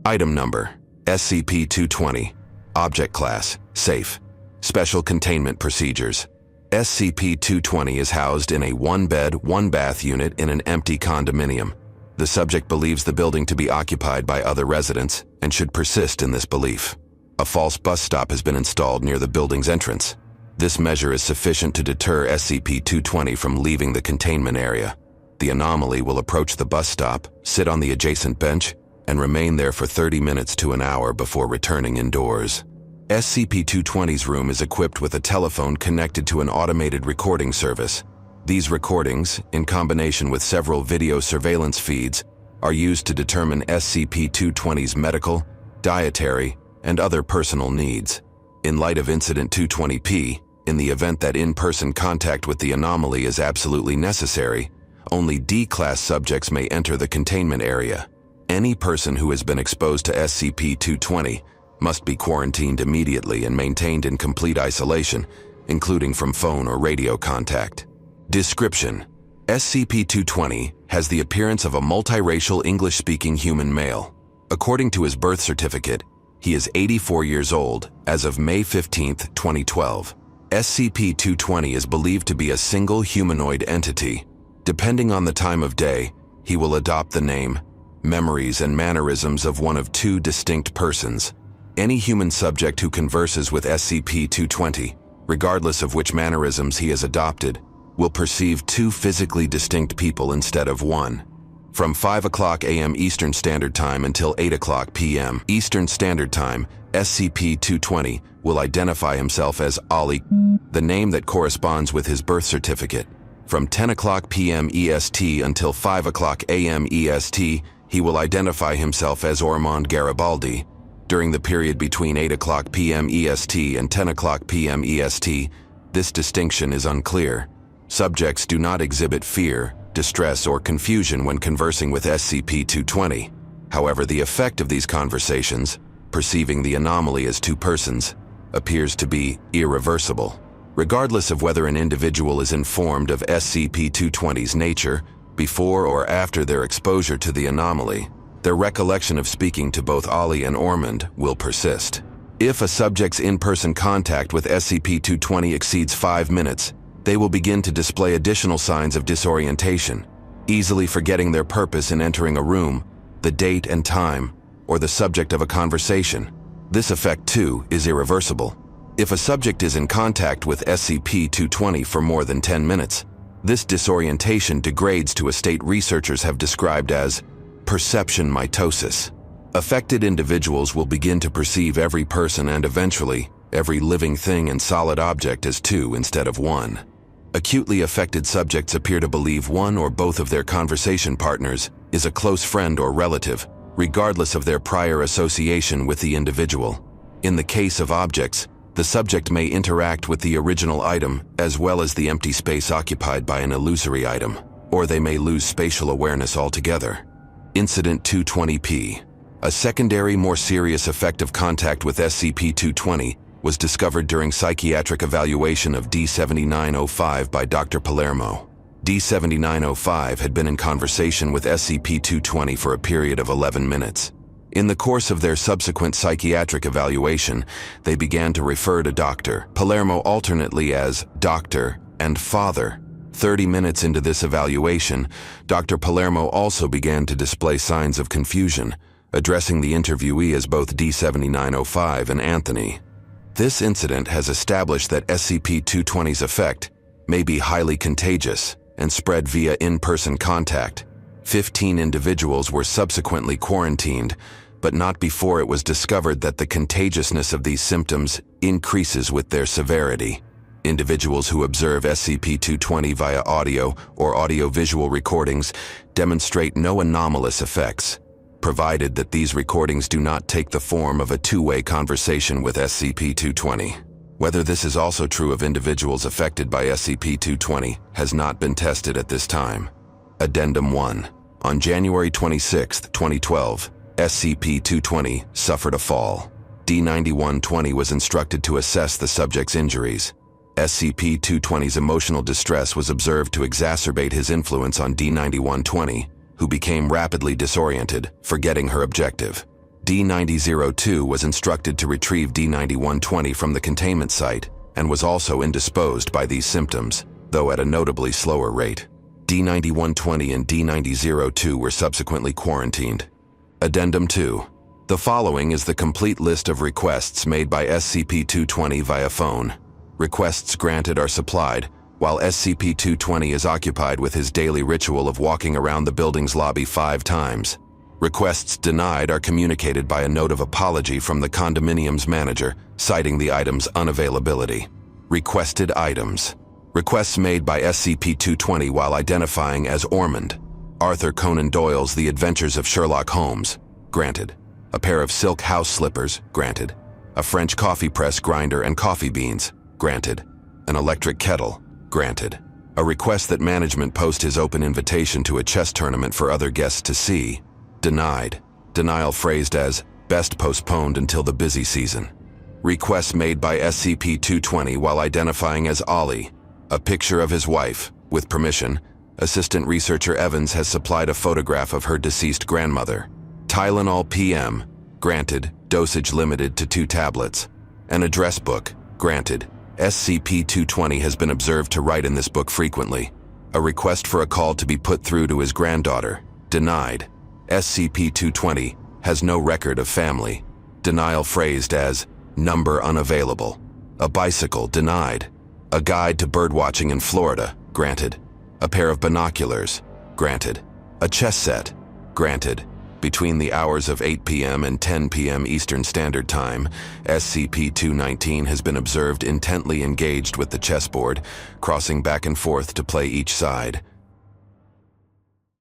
Item Number: SCP-220. Object Class: Safe. Special Containment Procedures. SCP-220 is housed in a one-bed, one-bath unit in an empty condominium. The subject believes the building to be occupied by other residents and should persist in this belief. A false bus stop has been installed near the building's entrance. This measure is sufficient to deter SCP-220 from leaving the containment area. The anomaly will approach the bus stop, sit on the adjacent bench, and remain there for 30 minutes to an hour before returning indoors. SCP-220's room is equipped with a telephone connected to an automated recording service. These recordings, in combination with several video surveillance feeds, are used to determine SCP-220's medical, dietary, and other personal needs. In light of Incident 220-P, in the event that in-person contact with the anomaly is absolutely necessary, only D-Class subjects may enter the containment area. Any person who has been exposed to SCP-220 must be quarantined immediately and maintained in complete isolation, including from phone or radio contact. Description: SCP-220 has the appearance of a multiracial English-speaking human male. According to his birth certificate, he is 84 years old as of May 15, 2012. SCP-220 is believed to be a single humanoid entity. Depending on the time of day, he will adopt the name, memories, and mannerisms of one of two distinct persons. Any human subject who converses with SCP-220, regardless of which mannerisms he has adopted, will perceive two physically distinct people instead of one. From 5:00 a.m. Eastern Standard Time until 8:00 p.m. Eastern Standard Time, SCP-220 will identify himself as Ali, the name that corresponds with his birth certificate. From 10:00 p.m. EST until 5:00 a.m. EST, he will identify himself as Ormond Garibaldi. During the period between 8:00 p.m. EST and 10:00 p.m. EST, this distinction is unclear. Subjects do not exhibit fear, distress, or confusion when conversing with SCP-220. However, the effect of these conversations, perceiving the anomaly as two persons, appears to be irreversible. Regardless of whether an individual is informed of SCP-220's nature, before or after their exposure to the anomaly, their recollection of speaking to both Ali and Ormond will persist. If a subject's in-person contact with SCP-220 exceeds 5 minutes, they will begin to display additional signs of disorientation, easily forgetting their purpose in entering a room, the date and time, or the subject of a conversation. This effect, too, is irreversible. If a subject is in contact with SCP-220 for more than 10 minutes, this disorientation degrades to a state researchers have described as perception mitosis. Affected individuals will begin to perceive every person and eventually every living thing and solid object as two instead of one. Acutely affected subjects appear to believe one or both of their conversation partners is a close friend or relative, regardless of their prior association with the individual. In the case of objects, the subject may interact with the original item as well as the empty space occupied by an illusory item, or they may lose spatial awareness altogether. Incident 220-P. A secondary, more serious effect of contact with SCP-220 was discovered during psychiatric evaluation of D-7905 by Dr. Palermo. D-7905 had been in conversation with SCP-220 for a period of 11 minutes. In the course of their subsequent psychiatric evaluation, they began to refer to Dr. Palermo alternately as Doctor and Father. 30 minutes into this evaluation, Dr. Palermo also began to display signs of confusion, addressing the interviewee as both D-7905 and Anthony. This incident has established that SCP-220's effect may be highly contagious and spread via in-person contact. 15 individuals were subsequently quarantined, but not before it was discovered that the contagiousness of these symptoms increases with their severity. Individuals who observe SCP-220 via audio or audio-visual recordings demonstrate no anomalous effects, provided that these recordings do not take the form of a two-way conversation with SCP-220. Whether this is also true of individuals affected by SCP-220 has not been tested at this time. Addendum 1. On January 26, 2012, SCP-220 suffered a fall. D-9120 was instructed to assess the subject's injuries. SCP-220's emotional distress was observed to exacerbate his influence on D-9120, who became rapidly disoriented, forgetting her objective. D9002 was instructed to retrieve D9120 from the containment site and was also indisposed by these symptoms, though at a notably slower rate. D9120 and D9002 were subsequently quarantined. Addendum 2. The following is the complete list of requests made by SCP-220 via phone. Requests granted are supplied, while SCP-220 is occupied with his daily ritual of walking around the building's lobby 5 times. Requests denied are communicated by a note of apology from the condominium's manager, citing the item's unavailability. Requested items. Requests made by SCP-220 while identifying as Ormond. Arthur Conan Doyle's The Adventures of Sherlock Holmes. Granted. A pair of silk house slippers. Granted. A French coffee press grinder and coffee beans. Granted. An electric kettle. Granted. A request that management post his open invitation to a chess tournament for other guests to see. Denied. Denial phrased as, best postponed until the busy season. Requests made by SCP-220 while identifying as Ollie. A picture of his wife. With permission, Assistant Researcher Evans has supplied a photograph of her deceased grandmother. Tylenol PM. Granted. Dosage limited to 2 tablets. An address book. Granted. SCP-220 has been observed to write in this book frequently. A request for a call to be put through to his granddaughter. Denied. SCP-220 has no record of family. Denial phrased as, number unavailable. A bicycle. Denied. A guide to birdwatching in Florida. Granted. A pair of binoculars. Granted. A chess set. Granted. Between the hours of 8 p.m. and 10 p.m. Eastern Standard Time, SCP-219 has been observed intently engaged with the chessboard, crossing back and forth to play each side.